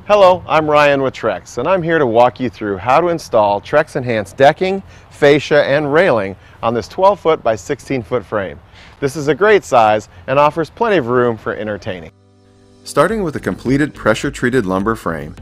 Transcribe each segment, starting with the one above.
Hello, I'm Ryan with Trex, and I'm here to walk you through how to install Trex Enhanced decking, fascia, and railing on this 12-foot by 16-foot frame. This is a great size and offers plenty of room for entertaining. Starting with a completed pressure-treated lumber frame,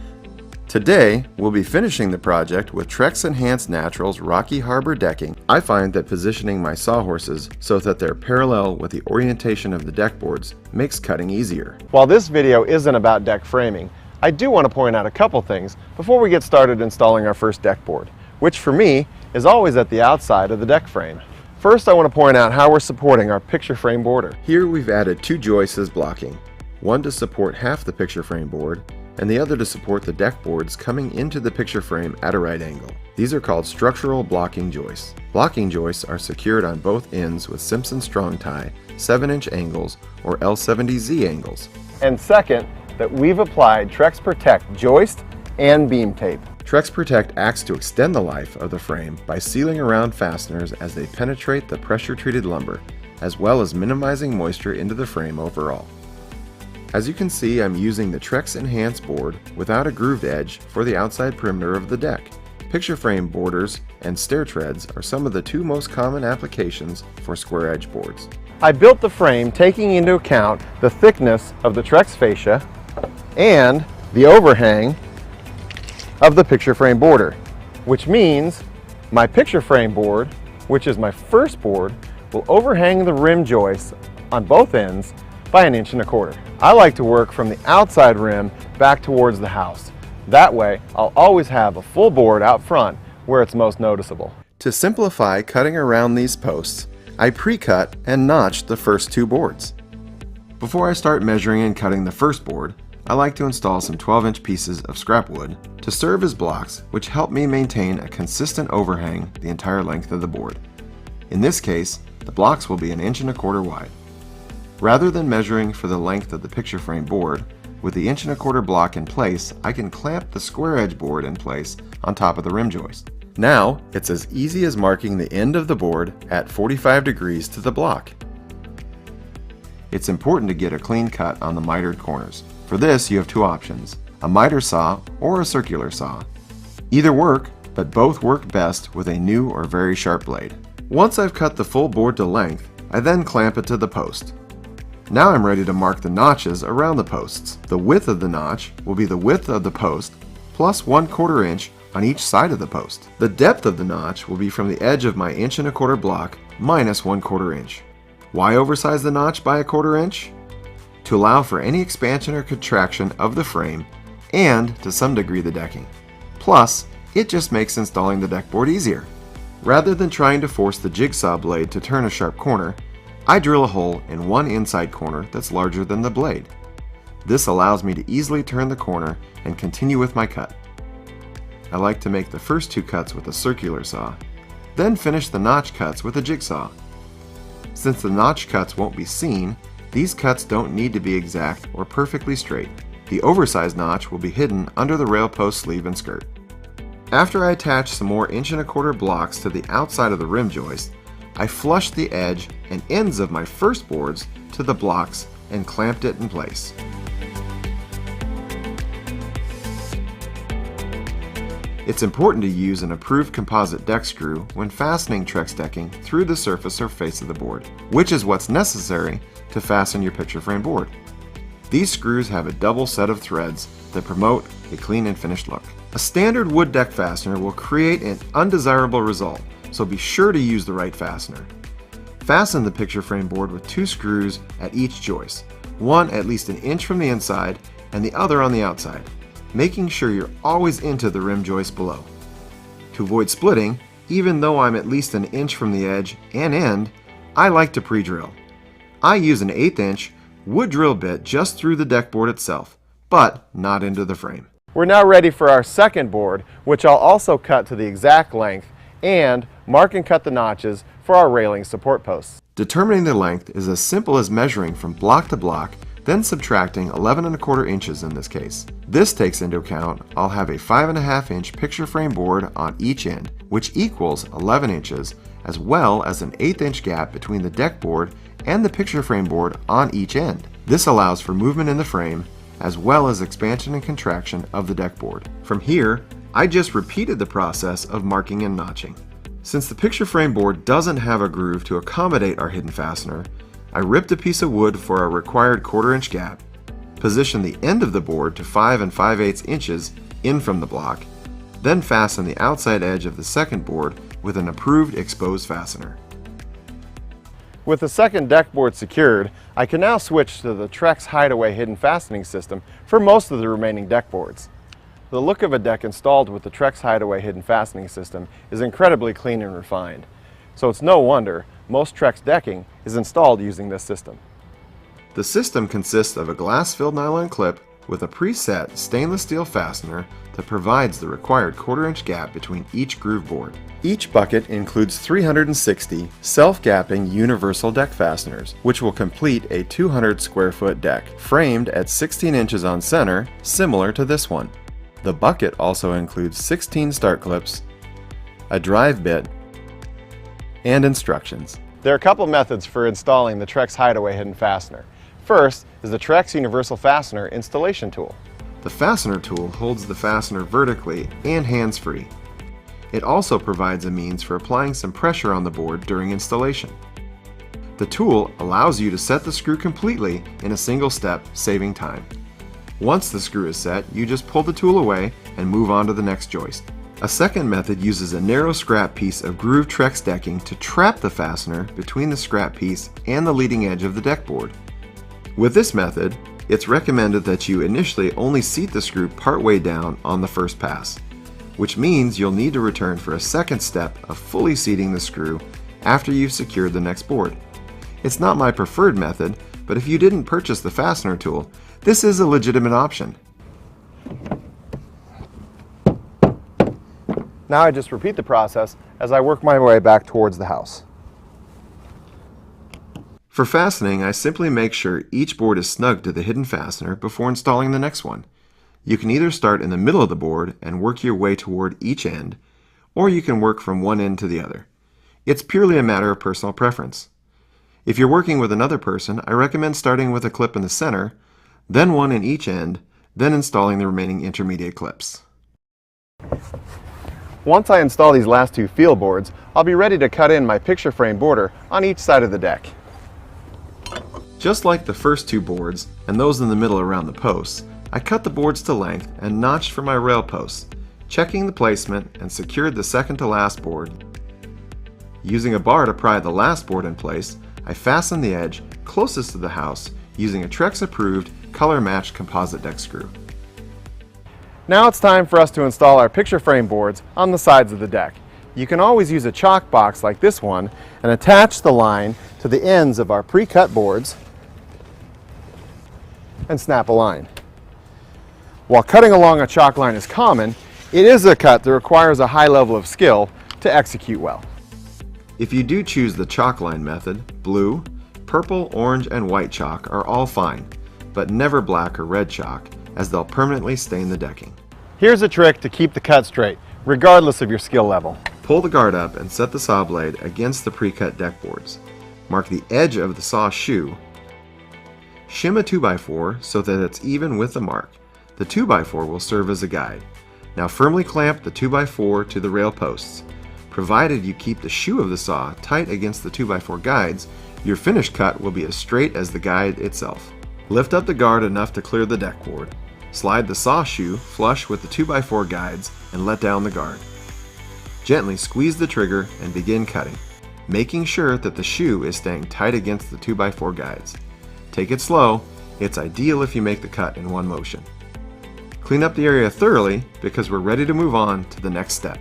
today we'll be finishing the project with Trex Enhanced Naturals Rocky Harbor decking. I find that positioning my sawhorses so that they're parallel with the orientation of the deck boards makes cutting easier. While this video isn't about deck framing, I do want to point out a couple things before we get started installing our first deck board, which for me is always at the outside of the deck frame. First, I want to point out how we're supporting our picture frame border. Here we've added two joists as blocking, one to support half the picture frame board and the other to support the deck boards coming into the picture frame at a right angle. These are called structural blocking joists. Blocking joists are secured on both ends with Simpson strong tie 7-inch angles or L70Z angles. And second, that we've applied Trex Protect joist and beam tape. Trex Protect acts to extend the life of the frame by sealing around fasteners as they penetrate the pressure-treated lumber, as well as minimizing moisture into the frame overall. As you can see, I'm using the Trex Enhanced board without a grooved edge for the outside perimeter of the deck. Picture frame borders and stair treads are some of the two most common applications for square edge boards. I built the frame taking into account the thickness of the Trex fascia and the overhang of the picture frame border, which means my picture frame board, which is my first board, will overhang the rim joists on both ends by 1.25 inches. I like to work from the outside rim back towards the house. That way, I'll always have a full board out front where it's most noticeable. To simplify cutting around these posts, I pre-cut and notched the first two boards. Before I start measuring and cutting the first board, I like to install some 12-inch pieces of scrap wood to serve as blocks, which help me maintain a consistent overhang the entire length of the board. In this case, the blocks will be 1.25 inches wide. Rather than measuring for the length of the picture frame board, with the 1.25 inch block in place, I can clamp the square edge board in place on top of the rim joist. Now, it's as easy as marking the end of the board at 45 degrees to the block. It's important to get a clean cut on the mitered corners. For this, you have two options, a miter saw or a circular saw. Either work, but both work best with a new or very sharp blade. Once I've cut the full board to length, I then clamp it to the post. Now I'm ready to mark the notches around the posts. The width of the notch will be the width of the post plus 1/4 inch on each side of the post. The depth of the notch will be from the edge of my 1.25 inch block minus 1/4 inch. Why oversize the notch by 1/4 inch? To allow for any expansion or contraction of the frame and, to some degree, the decking. Plus, it just makes installing the deck board easier. Rather than trying to force the jigsaw blade to turn a sharp corner, I drill a hole in one inside corner that's larger than the blade. This allows me to easily turn the corner and continue with my cut. I like to make the first two cuts with a circular saw, then finish the notch cuts with a jigsaw. Since the notch cuts won't be seen, these cuts don't need to be exact or perfectly straight. The oversized notch will be hidden under the rail post sleeve and skirt. After I attach some more 1.25 inch blocks to the outside of the rim joist, I flushed the edge and ends of my first boards to the blocks and clamped it in place. It's important to use an approved composite deck screw when fastening Trex decking through the surface or face of the board, which is what's necessary to fasten your picture frame board. These screws have a double set of threads that promote a clean and finished look. A standard wood deck fastener will create an undesirable result, so be sure to use the right fastener. Fasten the picture frame board with two screws at each joist, one at least 1 inch from the inside and the other on the outside, making sure you're always into the rim joist below. To avoid splitting, even though I'm at least 1 inch from the edge and end, I like to pre-drill. I use an 1/8 inch wood drill bit just through the deck board itself, but not into the frame. We're now ready for our second board, which I'll also cut to the exact length and mark and cut the notches for our railing support posts. Determining the length is as simple as measuring from block to block, then subtracting 11.25 inches in this case. This takes into account I'll have a 5.5 inch picture frame board on each end, which equals 11 inches, as well as an 1/8 inch gap between the deck board and the picture frame board on each end. This allows for movement in the frame as well as expansion and contraction of the deck board. From here, I just repeated the process of marking and notching. Since the picture frame board doesn't have a groove to accommodate our hidden fastener, I ripped a piece of wood for a required 1/4 inch gap, positioned the end of the board to 5 5/8 inches in from the block, then fasten the outside edge of the second board with an approved exposed fastener. With the second deck board secured, I can now switch to the Trex Hideaway hidden fastening system for most of the remaining deck boards. The look of a deck installed with the Trex Hideaway hidden fastening system is incredibly clean and refined, so it's no wonder most Trex decking is installed using this system. The system consists of a glass-filled nylon clip with a preset stainless steel fastener that provides the required 1/4 inch gap between each groove board. Each bucket includes 360 self-gapping universal deck fasteners, which will complete a 200 square foot deck, framed at 16 inches on center, similar to this one. The bucket also includes 16 start clips, a drive bit, and instructions. There are a couple methods for installing the Trex Hideaway hidden fastener. First is the Trex Universal Fastener installation tool. The fastener tool holds the fastener vertically and hands-free. It also provides a means for applying some pressure on the board during installation. The tool allows you to set the screw completely in a single step, saving time. Once the screw is set, you just pull the tool away and move on to the next joist. A second method uses a narrow scrap piece of grooved Trex decking to trap the fastener between the scrap piece and the leading edge of the deck board. With this method, it's recommended that you initially only seat the screw partway down on the first pass, which means you'll need to return for a second step of fully seating the screw after you've secured the next board. It's not my preferred method, but if you didn't purchase the fastener tool, this is a legitimate option. Now I just repeat the process as I work my way back towards the house. For fastening, I simply make sure each board is snug to the hidden fastener before installing the next one. You can either start in the middle of the board and work your way toward each end, or you can work from one end to the other. It's purely a matter of personal preference. If you're working with another person, I recommend starting with a clip in the center, then one in each end, then installing the remaining intermediate clips. Once I install these last two field boards, I'll be ready to cut in my picture frame border on each side of the deck. Just like the first two boards, and those in the middle around the posts, I cut the boards to length and notched for my rail posts, checking the placement and secured the second to last board. Using a bar to pry the last board in place, I fastened the edge closest to the house using a Trex approved color-matched composite deck screw. Now it's time for us to install our picture frame boards on the sides of the deck. You can always use a chalk box like this one and attach the line to the ends of our pre-cut boards and snap a line. While cutting along a chalk line is common, it is a cut that requires a high level of skill to execute well. If you do choose the chalk line method, blue, purple, orange, and white chalk are all fine, but never black or red chalk, as they'll permanently stain the decking. Here's a trick to keep the cut straight, regardless of your skill level. Pull the guard up and set the saw blade against the pre-cut deck boards. Mark the edge of the saw shoe. Shim a 2x4 so that it's even with the mark. The 2x4 will serve as a guide. Now firmly clamp the 2x4 to the rail posts. Provided you keep the shoe of the saw tight against the 2x4 guides, your finished cut will be as straight as the guide itself. Lift up the guard enough to clear the deck board. Slide the saw shoe flush with the 2x4 guides and let down the guard. Gently squeeze the trigger and begin cutting, making sure that the shoe is staying tight against the 2x4 guides. Take it slow. It's ideal if you make the cut in one motion. Clean up the area thoroughly because we're ready to move on to the next step.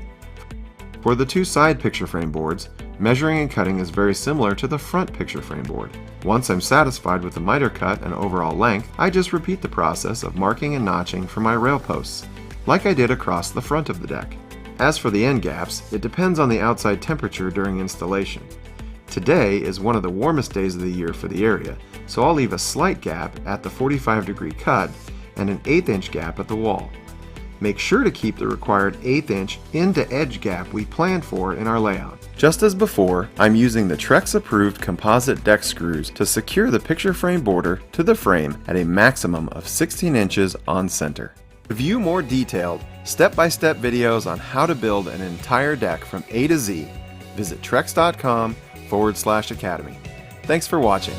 For the two side picture frame boards, measuring and cutting is very similar to the front picture frame board. Once I'm satisfied with the miter cut and overall length, I just repeat the process of marking and notching for my rail posts, like I did across the front of the deck. As for the end gaps, it depends on the outside temperature during installation. Today is one of the warmest days of the year for the area, so I'll leave a slight gap at the 45-degree cut and an 1/8 inch gap at the wall. Make sure to keep the required 1/8 inch end-to-edge gap we planned for in our layout. Just as before, I'm using the Trex approved composite deck screws to secure the picture frame border to the frame at a maximum of 16 inches on center. To view more detailed, step-by-step videos on how to build an entire deck from A to Z, visit trex.com/academy. Thanks for watching.